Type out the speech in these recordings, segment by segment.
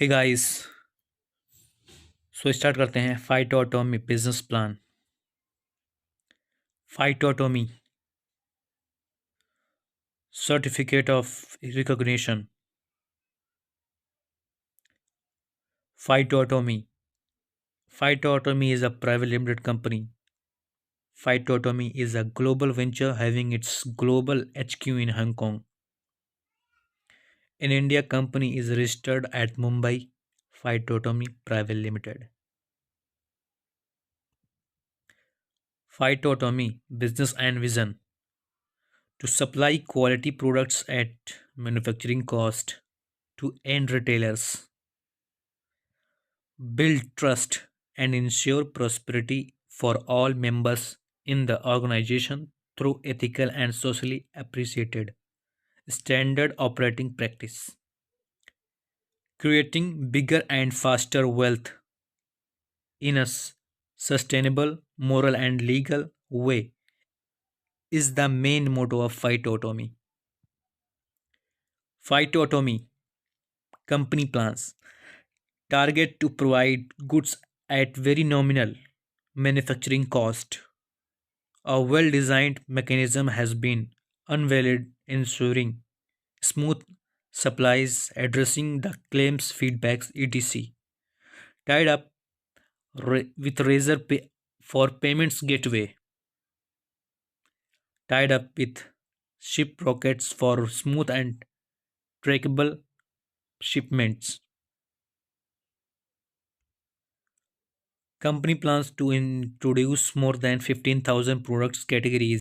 Hey guys. सो start करते हैं Phytotomy business plan. Phytotomy certificate of recognition. Phytotomy Phytotomy is a private limited company. Phytotomy is a global venture having its global HQ in Hong Kong. In India, company is registered at Mumbai. Phytotomy Private Limited. Phytotomy business and vision: to supply quality products at manufacturing cost to end retailers, build trust, and ensure prosperity for all members in the organization through ethical and socially appreciated standard operating practice. Creating bigger and faster wealth in a sustainable, moral, and legal way is the main motto of Phytotomy. Phytotomy company plans target to provide goods at very nominal manufacturing cost. A well designed mechanism has been unveiled ensuring smooth supplies, addressing the claims, feedbacks, etc. Tied up with Razor Pay for payments gateway, tied up with ship rockets for smooth and trackable shipments. Company plans to introduce more than 15,000 products categories.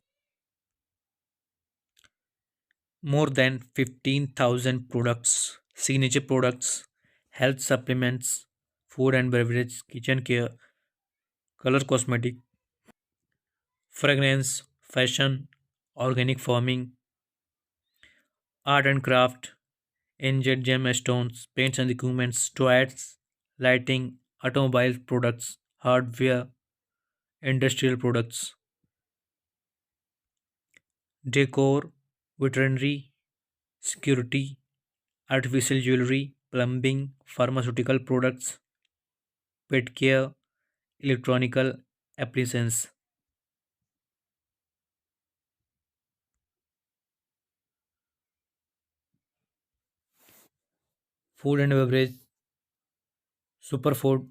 More than 15,000 products, signature products, health supplements, food and beverage, kitchen care, color cosmetic, fragrance, fashion, organic farming, art and craft, injet gemstones, paints and equipments, toys, lighting, automobile products, hardware, industrial products, decor, veterinary, security, artificial jewelry, plumbing, pharmaceutical products, pet care, electronical appliances, food and beverage, superfood,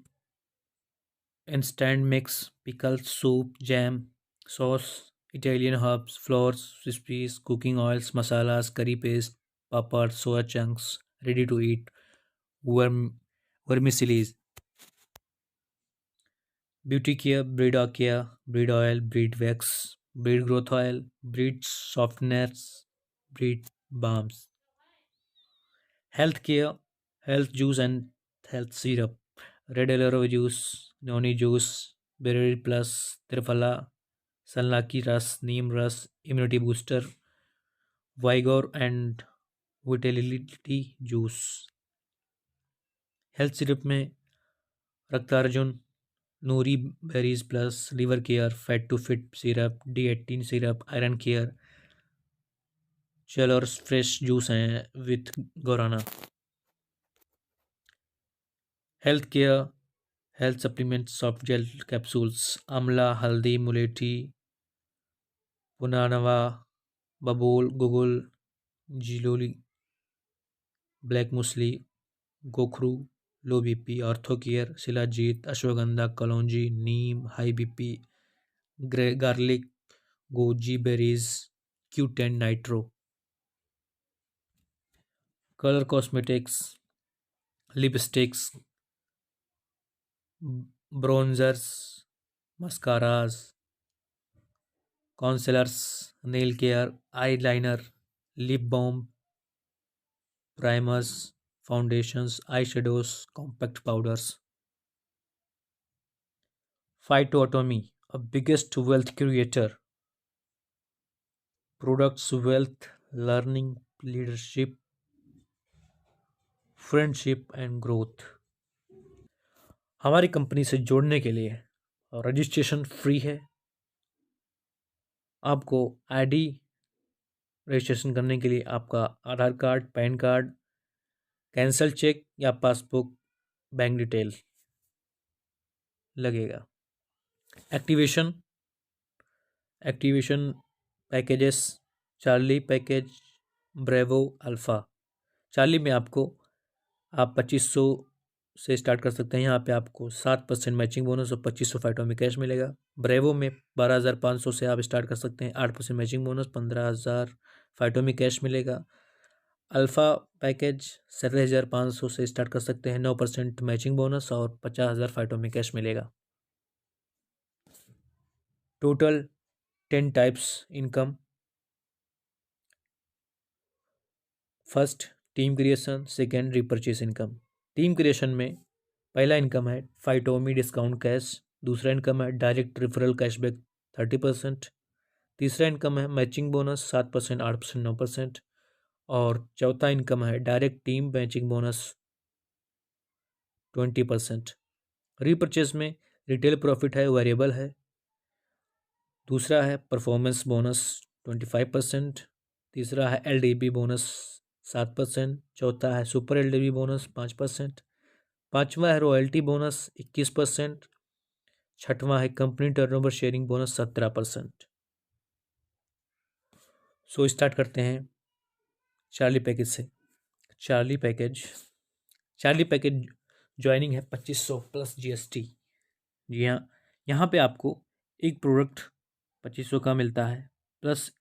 instant mix, pickles, soup, jam, sauce, Italian herbs, flours, recipes, cooking oils, masalas, curry paste, papad, soya chunks, ready to eat, vermicellis, beauty care, breed oil, breed wax, breed growth oil, breed softeners, breed balms, health care, health juice and health syrup, red aloe juice, noni juice, berry plus, triphala, Sanlaki Ras, Neem Ras, Immunity Booster, Vigor and Vitality Juice. Health syrup में रक्तार्जुन, नूरी berries plus, liver care, fat to fit syrup, D18 syrup, iron care, चल और fresh juice हैं with गोराना। Health care, health supplement, soft gel capsules, आंवला, हल्दी, मुलेठी, पुनानवा, बबूल, guggul, जिलोली, black musli, गोखरू, low BP, orthocare, shilajit, ashwagandha, kalonji, neem, high BP, garlic, goji berries, Q10 nitro, colour cosmetics, lipsticks, bronzers, mascaras, concealers, nail care, eye liner, lip balm, primers, foundations, eye shadows, compact powders. Phytotomy, a biggest wealth creator, products wealth, learning, leadership, friendship and growth. हमारी company से जुड़ने के लिए registration free है। आपको ID registration करने के लिए आपका Aadhaar card, PAN card, cancel cheque या पासबुक बैंक डिटेल लगेगा। Activation activation packages, Charlie package, Bravo, Alpha. Charlie में आपको आप 2500 से स्टार्ट कर सकते हैं। यहाँ पे आपको 7% मैचिंग बोनस और 2500 फाइटों में कैश मिलेगा। ब्रेवो में 12,500 से आप स्टार्ट कर सकते हैं, 8% मैचिंग बोनस, 15,000 फाइटों में कैश मिलेगा। अल्फ़ा पैकेज 17,500 से स्टार्ट कर सकते हैं, 9% मैचिंग बोनस और 50,000 फाइटों में कैश मिलेगा। Total 10 types income. First team creation, second repurchase income. Team creation में पहला इनकम है फाइटोमी डिस्काउंट कैश, दूसरा इनकम है डायरेक्ट रेफरल कैशबैक 30%, तीसरा इनकम है मैचिंग बोनस 7%, 8%, 9%, और चौथा इनकम है direct team matching bonus 20%। Repurchase में रिटेल प्रॉफिट है, वेरिएबल है। दूसरा है परफॉर्मेंस बोनस 25%, तीसरा है LDB बोनस 7%, चौथा है सुपर LDB बोनस 5%, पांचवा है रॉयल्टी बोनस 21%, छठवां है कंपनी टर्नओवर शेयरिंग बोनस 17%। सो स्टार्ट करते हैं चार्ली पैकेज से। Charlie package Charlie package joining है 2500 प्लस GST। जी हाँ, यहाँ पे आपको एक प्रोडक्ट 2500 का मिलता है, प्लस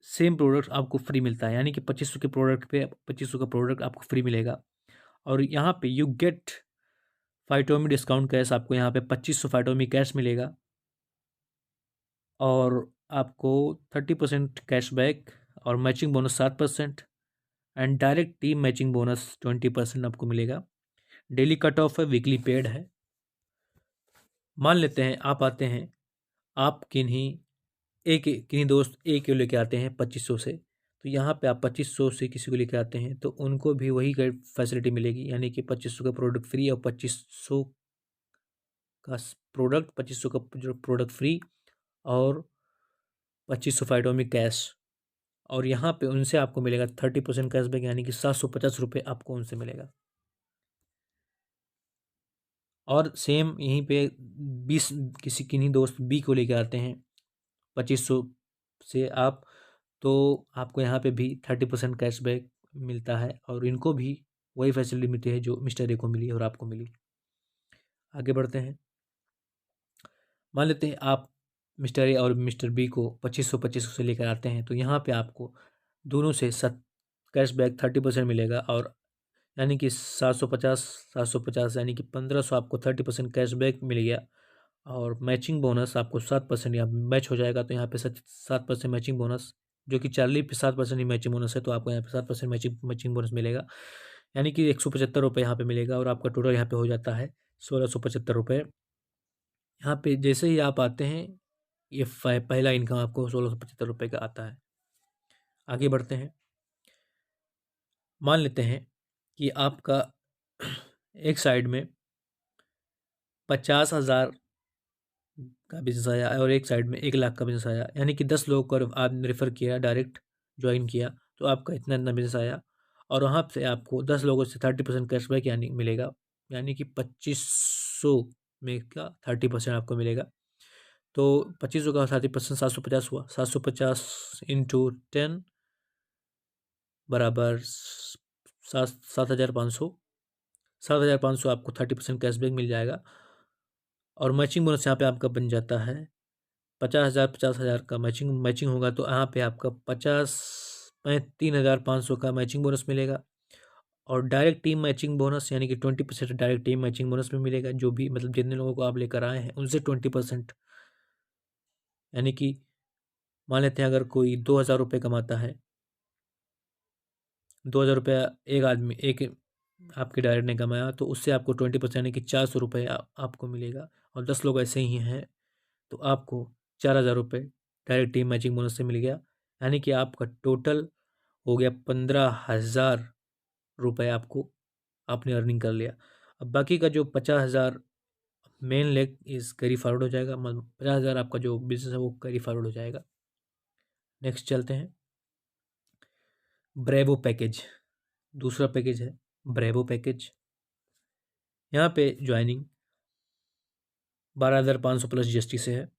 सेम प्रोडक्ट आपको फ्री मिलता है, यानी कि 2500 के प्रोडक्ट पे 2500 का प्रोडक्ट आपको फ्री मिलेगा। और यहाँ पे यू गेट फाइटोमी डिस्काउंट कैश, आपको यहाँ पे 2500 फाइटोमी कैश मिलेगा और आपको 30% कैशबैक और matching bonus 7% and direct team matching bonus 20% आपको मिलेगा। डेली कट ऑफ है, वीकली पेड है। मान लेते हैं आप आते हैं, आप किन्हीं दोस्त एक को लेके आते हैं 2500 से, तो यहाँ पे आप 2500 से किसी को लेके आते हैं तो उनको भी वही फैसिलिटी मिलेगी, यानी कि 2500 का प्रोडक्ट फ्री और 2500 का प्रोडक्ट 2500 का जो प्रोडक्ट फ्री और 2500 फाइटों में कैश। और यहाँ पे उनसे आपको मिलेगा 30% कैशबैक, यानी कि 750 रुपये आपको उनसे मिलेगा। और सेम यहीं पे 20 किन्हीं दोस्त बी को लेके आते हैं 2500 से आप, तो आपको यहाँ पे भी 30% कैशबैक मिलता है और इनको भी वही फैसिलिटी मिलती है जो मिस्टर ए को मिली और आपको मिली। आगे बढ़ते हैं। मान लेते हैं आप मिस्टर ए और मिस्टर बी को 2500 से लेकर आते हैं, तो यहाँ पे आपको दोनों से कैशबैक 30% मिलेगा, और यानी कि 750 यानी कि 1500 आपको 30% कैशबैक मिल गया। और मैचिंग बोनस आपको 7% यहाँ मैच हो जाएगा, तो यहाँ पे 7% मैचिंग बोनस, जो कि चार्ली पे 7% ही मैचिंग बोनस है, तो आपको यहाँ पे 7% मैचिंग बोनस मिलेगा, यानी कि 175 रुपये यहाँ पे मिलेगा और आपका टोटल यहाँ पे हो जाता है 1675 रुपये। यहाँ पे जैसे ही आप आते हैं, ये पहला इनकम आपको 1675 रुपये का आता है। आगे बढ़ते हैं। मान लेते हैं कि आपका एक साइड में 50,000 का बिजनेस आया और एक साइड में 1 लाख का बिजनेस आया, यानी कि 10 लोगों को आपने रेफर किया, डायरेक्ट ज्वाइन किया, तो आपका इतना इतना बिजनेस आया और वहाँ से आपको 10 लोगों से 30% कैशबैक यानी मिलेगा, यानी कि 2500 में का 30% आपको मिलेगा। तो 2500 का 30% 750 हुआ, 750 इंटू 10 बराबर 7,500। 7,500 आपको 30% कैशबैक मिल जाएगा और मैचिंग बोनस यहाँ पे आपका बन जाता है 50,000 का मैचिंग मैचिंग होगा, तो यहाँ पे आपका 3,500 का मैचिंग बोनस मिलेगा। और डायरेक्ट टीम मैचिंग बोनस यानी कि 20% डायरेक्ट टीम मैचिंग बोनस में मिलेगा, जो भी मतलब जितने लोगों को आप लेकर आए हैं उनसे 20%, यानी कि मान लेते हैं अगर कोई 2,000 रुपये कमाता है, 2,000 रुपया एक आदमी एक आपके डायरेक्ट ने कमाया, तो उससे आपको 20% यानी कि 400 रुपये आपको मिलेगा। और 10 लोग ऐसे ही हैं तो आपको 4,000 रुपये डायरेक्ट टीम मैचिंग बोनस से मिल गया, यानी कि आपका टोटल हो गया 15,000 रुपये आपको आपने अर्निंग कर लिया। अब बाकी का जो 50,000 मेन लेग इस कैरी फॉरवर्ड हो जाएगा, मतलब 50,000 आपका जो बिजनेस है वो कैरी फॉरवर्ड हो जाएगा। नेक्स्ट चलते हैं। ब्रेवो पैकेज दूसरा पैकेज है। Bravo package. यहाँ पे ज्वाइनिंग 12,500 प्लस GST से है।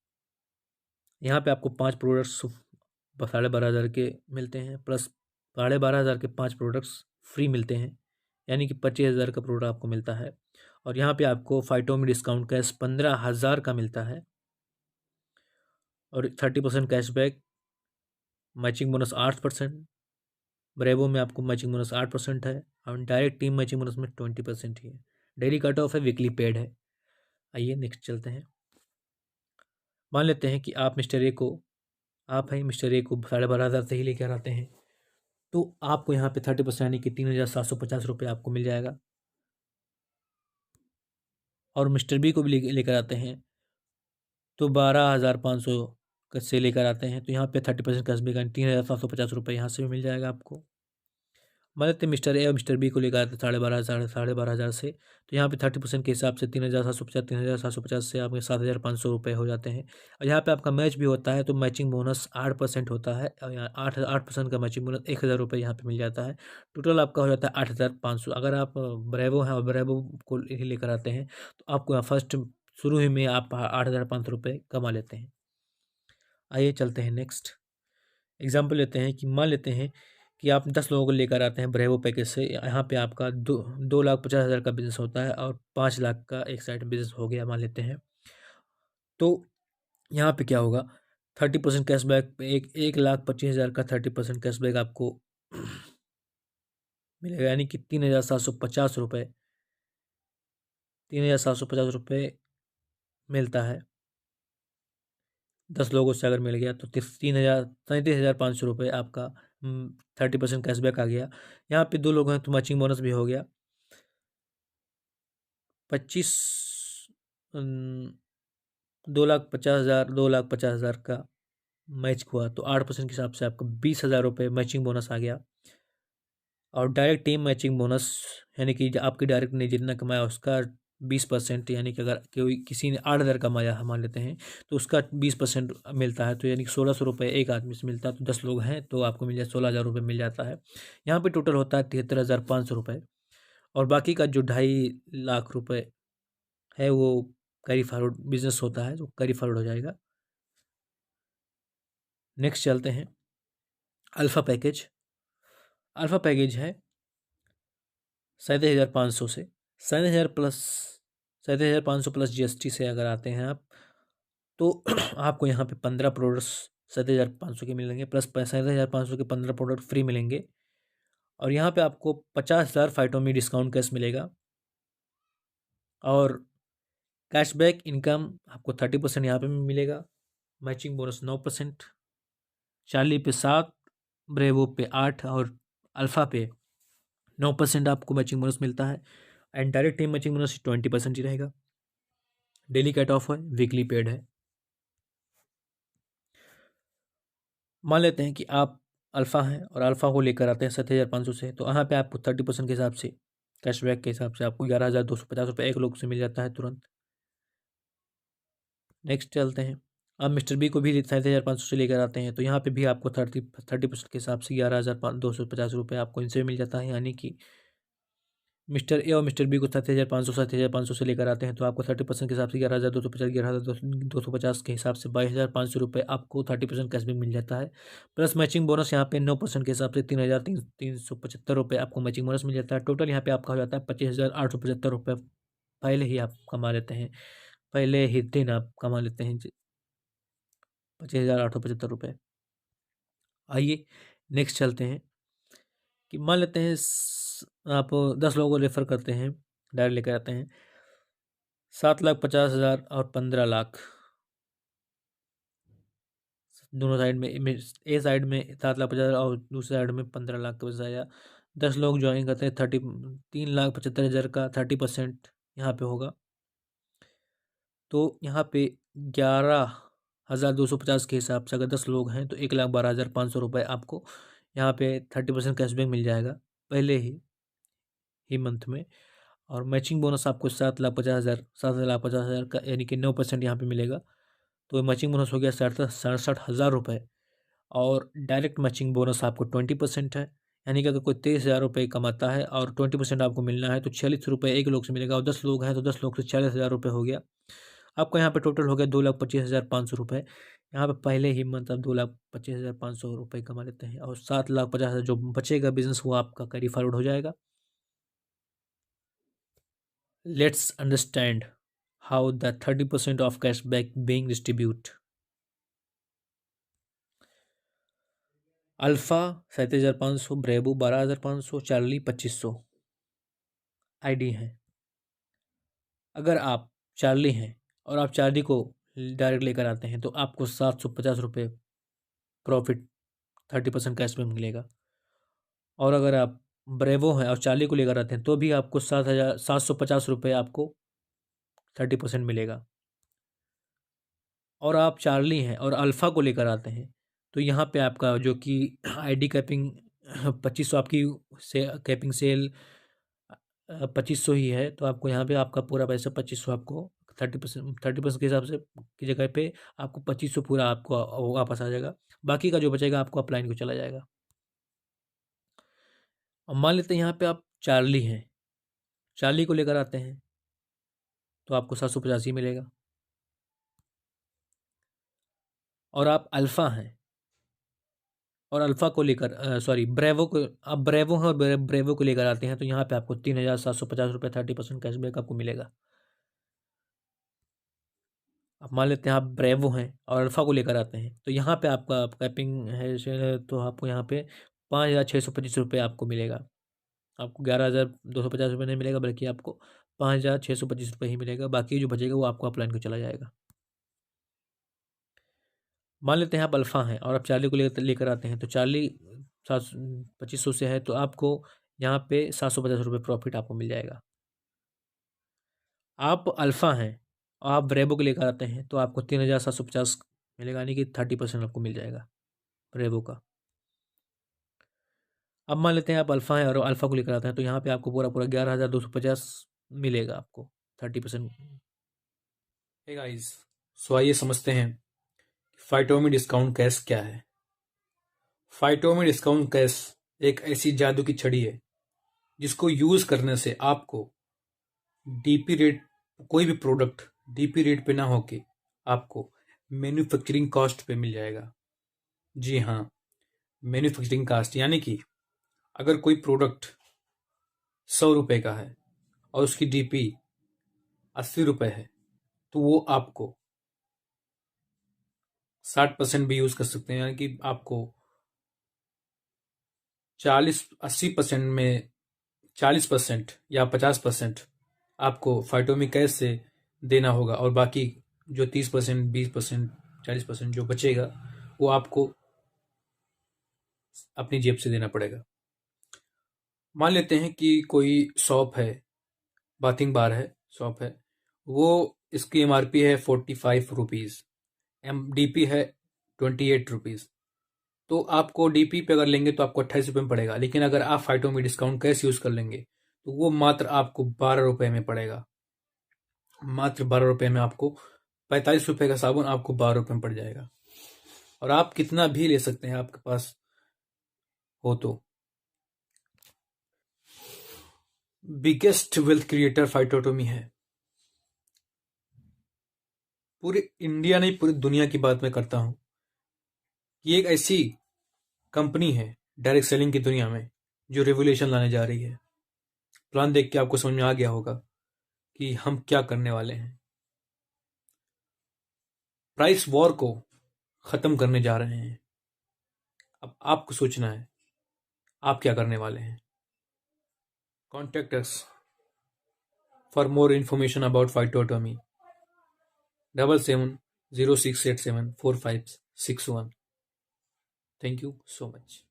यहाँ पे आपको 5 प्रोडक्ट्स 12,500 के मिलते हैं, प्लस 12,500 के 5 प्रोडक्ट्स फ्री मिलते हैं, यानी कि 25,000 का प्रोडक्ट आपको मिलता है। और यहाँ पे आपको फाइटो में डिस्काउंट कैश 15,000 का मिलता है, और 30% कैशबैक, मैचिंग बोनस 8%। ब्रेवो में आपको मैचिंग बोनस 8% है, और डायरेक्ट टीम मैचिंग बोनस में 20% ही है। डेली कट ऑफ है, वीकली पेड है। आइए नेक्स्ट चलते हैं। मान लेते हैं कि आप मिस्टर ए को 12,500 से ही लेकर आते हैं, तो आपको यहाँ पे 30% यानी कि 3,750 रुपये आपको मिल जाएगा। और मिस्टर बी को भी लेकर आते हैं तो 12,500 से लेकर आते हैं, तो यहाँ पे 30% कैशबैक यानी 3,750 रुपये यहाँ से भी मिल जाएगा आपको। मान लेते हैं मिस्टर ए और मिस्टर बी को लेकर आते हैं 12,500 से, तो यहाँ पे 30% के हिसाब से 3,750 से आपके 7,500 रुपये हो जाते हैं। और यहाँ पे आपका मैच भी होता है तो मैचिंग बोनस 8% होता है, और यहाँ 8% का मैचिंग बोनस 1,000 रुपये यहाँ पे मिल जाता है। टोटल आपका हो जाता है 8,500। अगर आप ब्रेवो हैं और ब्रेवो को ही लेकर आते हैं तो आपको यहाँ फर्स्ट शुरू ही में आप 8,500 रुपये कमा लेते हैं। आइए चलते हैं नेक्स्ट एग्जाम्पल लेते हैं कि मान लेते हैं कि आप 10 लोगों को लेकर आते हैं ब्रेवो पैकेज से। यहाँ पे आपका 2,50,000 का बिजनेस होता है और 5 लाख का एक साइड बिजनेस हो गया मान लेते हैं। तो यहाँ पे क्या होगा, 30% कैशबैक, 1,25,000 का 30% कैशबैक आपको मिलेगा, यानी कि 3,750 रुपये 3,750 रुपये मिलता है। 10 लोगों से अगर मिल गया तो 33,500 रुपये आपका 30% कैशबैक आ गया। यहाँ पे 2 लोग हैं तो मैचिंग बोनस भी हो गया 25 2,50,000 का मैच हुआ, तो 8% के हिसाब से आपको 20,000 रुपये मैचिंग बोनस आ गया। और डायरेक्ट टीम मैचिंग बोनस यानी कि आपकी डायरेक्ट ने जितना कमाया उसका 20%, यानी कि अगर कोई किसी ने 8,000 कमाया हम मान लेते हैं तो उसका 20% मिलता है, तो यानी कि 1,600 रुपये एक आदमी से मिलता है। तो 10 लोग हैं तो आपको मिल जाए 16,000 रुपये मिल जाता है। यहाँ पे टोटल होता है 73,500 रुपये, और बाकी का जो 2.5 लाख रुपये है वो कैरी फॉरवर्ड बिजनेस होता है, जो कैरी फॉरवर्ड हो जाएगा। नेक्स्ट चलते हैं अल्फ़ा पैकेज। अल्फ़ा पैकेज है 37,500 से 37,500 प्लस GST से अगर आते हैं आप तो आपको यहाँ पे 15 प्रोडक्ट्स 37,500 के मिलेंगे, प्लस 37,500 के 15 प्रोडक्ट फ्री मिलेंगे। और यहाँ पे आपको 50,000 फाइटों में डिस्काउंट कैश मिलेगा, और कैशबैक इनकम आपको 30% यहाँ पे मिलेगा। मैचिंग बोनस 9%, चार्ली पे 7, ब्रेवो पे 8 और अल्फ़ा पे 9% आपको मैचिंग बोनस मिलता है। And direct team matching bonus 20% ही रहेगा। डेली कट ऑफ है, वीकली पेड है। मान लेते हैं कि आप अल्फ़ा हैं और अल्फ़ा को लेकर आते हैं 7,500 से, तो यहाँ पे आपको 30% के हिसाब से कैशबैक के हिसाब से आपको 11,250 रुपये एक लोग से मिल जाता है तुरंत। नेक्स्ट चलते हैं, आप मिस्टर बी को भी 7,500 से लेकर आते हैं, तो यहाँ पे भी आपको 30% के हिसाब से 11,250 रुपये आपको इनसे मिल जाता है। यानी कि मिस्टर ए और मिस्टर बी को 7,500 से लेकर आते हैं तो आपको 30% के हिसाब से 11,250 के हिसाब से 22,500 रुपये आपको 30% कैशबैक मिल जाता है। प्लस मैचिंग बोनस यहाँ पे 9% के हिसाब से 3,375 रुपये आपको मैचिंग बोनस मिल जाता है। टोटल यहाँ पे आपका हो जाता है 25,875 रुपये पहले ही आप कमा लेते हैं, पहले ही दिन आप कमा लेते हैं 25,875 रुपये। आइए नेक्स्ट चलते हैं कि मान लेते हैं आप 10 लोगों को रेफर करते हैं, डायरेक्ट लेकर आते हैं 7,50,000 और 15 लाख दोनों साइड में, ए साइड में 7,50,000 और दूसरी साइड में 15 लाख का पैसा आया। 10 लोग ज्वाइन करते हैं 3,75,000 का 30% यहाँ पे होगा, तो यहाँ पे 11,250 के हिसाब से अगर 10 लोग हैं तो 1,12,500 रुपये आपको यहाँ पे 30% कैशबैक मिल जाएगा पहले ही मंथ में। और मैचिंग बोनस आपको 7,50,000 का यानी कि 9% यहाँ पे मिलेगा, तो मैचिंग बोनस हो गया 67,000 रुपये। और डायरेक्ट मैचिंग बोनस आपको 20% है, यानी कि अगर कोई 23,000 रुपये कमाता है और 20% आपको मिलना है तो 46 रुपये एक लोग से मिलेगा, और 10 लोग हैं तो 10 लोग से 40,000 रुपये हो गया। आपका यहाँ पे टोटल हो गया 2,25,500 रुपये। यहाँ पे पहले ही मंथ आप 2,25,500 रुपये कमा लेते हैं, और 7,50,000 जो बचेगा बिजनेस वो आपका कैरी फॉरवर्ड हो जाएगा। Let's understand how the 30% of cashback being distribute. Alpha 37,500, bravo 12,500, Charlie 2,500 ID है। अगर आप चार्ली हैं और आप चार्ली को डायरेक्ट लेकर आते हैं तो आपको 750 रुपये प्रॉफिट 30% कैशबैक मिलेगा। और अगर आप ब्रेवो हैं और चार्ली को लेकर आते हैं तो भी आपको 750 रुपये आपको 30% मिलेगा। और आप चार्ली हैं और अल्फ़ा को लेकर आते हैं तो यहाँ पे आपका जो कि आईडी कैपिंग 2500 आपकी से कैपिंग सेल 2500 ही है, तो आपको यहाँ पे आपका पूरा पैसा 2500 आपको 30% के हिसाब से की जगह पे आपको 2500 पूरा आपको वापस आ जाएगा। बाकी का जो बचेगा आपको अपलाइन को चला जाएगा। अब मान लेते हैं यहाँ पे आप चार्ली हैं, चार्ली को लेकर आते हैं तो आपको 750 ही मिलेगा। और आप अल्फ़ा हैं और अल्फ़ा को लेकर सॉरी ब्रेवो को, आप ब्रेवो हैं और ब्रेवो को लेकर आते हैं तो यहाँ पे आपको 3,750 रुपये 30% कैशबैक आपको मिलेगा। अब मान लेते हैं आप ब्रेवो हैं और अल्फ़ा को लेकर आते हैं तो यहाँ पे आपका कैपिंग है तो आपको यहाँ पे 5,625 रुपये आपको मिलेगा। आपको 11,250 रुपये नहीं मिलेगा, बल्कि आपको 5,625 रुपये ही मिलेगा। बाकी जो बचेगा वो आपको अपलाइन को चला जाएगा। मान लेते हैं आप अल्फ़ा हैं और आप चार्ली को लेकर आते हैं तो चार्ली 2500 से है तो आपको यहाँ पे 750 रुपये प्रॉफिट आपको मिल जाएगा। आप अल्फ़ा हैं और आप ब्रेवो को लेकर आते हैं तो आपको 3,750 मिलेगा, यानी कि 30% आपको मिल जाएगा ब्रेवो का। अब मान लेते हैं आप अल्फ़ा हैं और अल्फ़ा को लेकर आते हैं तो यहाँ पे आपको पूरा पूरा 11,250 मिलेगा आपको 30%। हे गाइस, सो आइए समझते हैं फाइटोमी डिस्काउंट कैश क्या है। फाइटोमी डिस्काउंट कैश एक ऐसी जादू की छड़ी है जिसको यूज करने से आपको डीपी रेट, कोई भी प्रोडक्ट डीपी रेट पे ना होके आपको मैन्युफैक्चरिंग कॉस्ट पे मिल जाएगा। जी हाँ, मैन्युफैक्चरिंग कॉस्ट, यानी कि अगर कोई प्रोडक्ट 100 रुपए का है और उसकी डीपी 80 रुपए है तो वो आपको 60% भी यूज कर सकते हैं, यानी कि आपको 80% में 40% या 50% आपको फाइटोमी कैश से देना होगा, और बाकी जो 30%, 20%, 40% जो बचेगा वो आपको अपनी जेब से देना पड़ेगा। मान लेते हैं कि कोई शॉप है, बाथिंग बार है, शॉप है, वो इसकी एमआरपी है 45 रुपीज़, डीपी है 28 रुपीज़। तो आपको डीपी पे अगर लेंगे तो आपको 28 रुपये में पड़ेगा, लेकिन अगर आप फाइटोमी डिस्काउंट कैश यूज कर लेंगे तो वो मात्र आपको 12 रुपये में पड़ेगा। मात्र 12 रुपये में आपको 45 रुपये का साबुन आपको 12 रुपये में पड़ जाएगा, और आप कितना भी ले सकते हैं आपके पास हो तो। बिगेस्ट वेल्थ क्रिएटर फाइटोटोमी है। पूरे इंडिया नहीं, पूरी दुनिया की बात मैं करता हूं। ये एक ऐसी कंपनी है डायरेक्ट सेलिंग की दुनिया में जो रेवोल्यूशन लाने जा रही है। प्लान देख के आपको समझ में आ गया होगा कि हम क्या करने वाले हैं। प्राइस वॉर को खत्म करने जा रहे हैं। अब आपको सोचना है आप क्या करने वाले हैं। Contact us for more information about Phytotomy 7706874561। Thank you so much.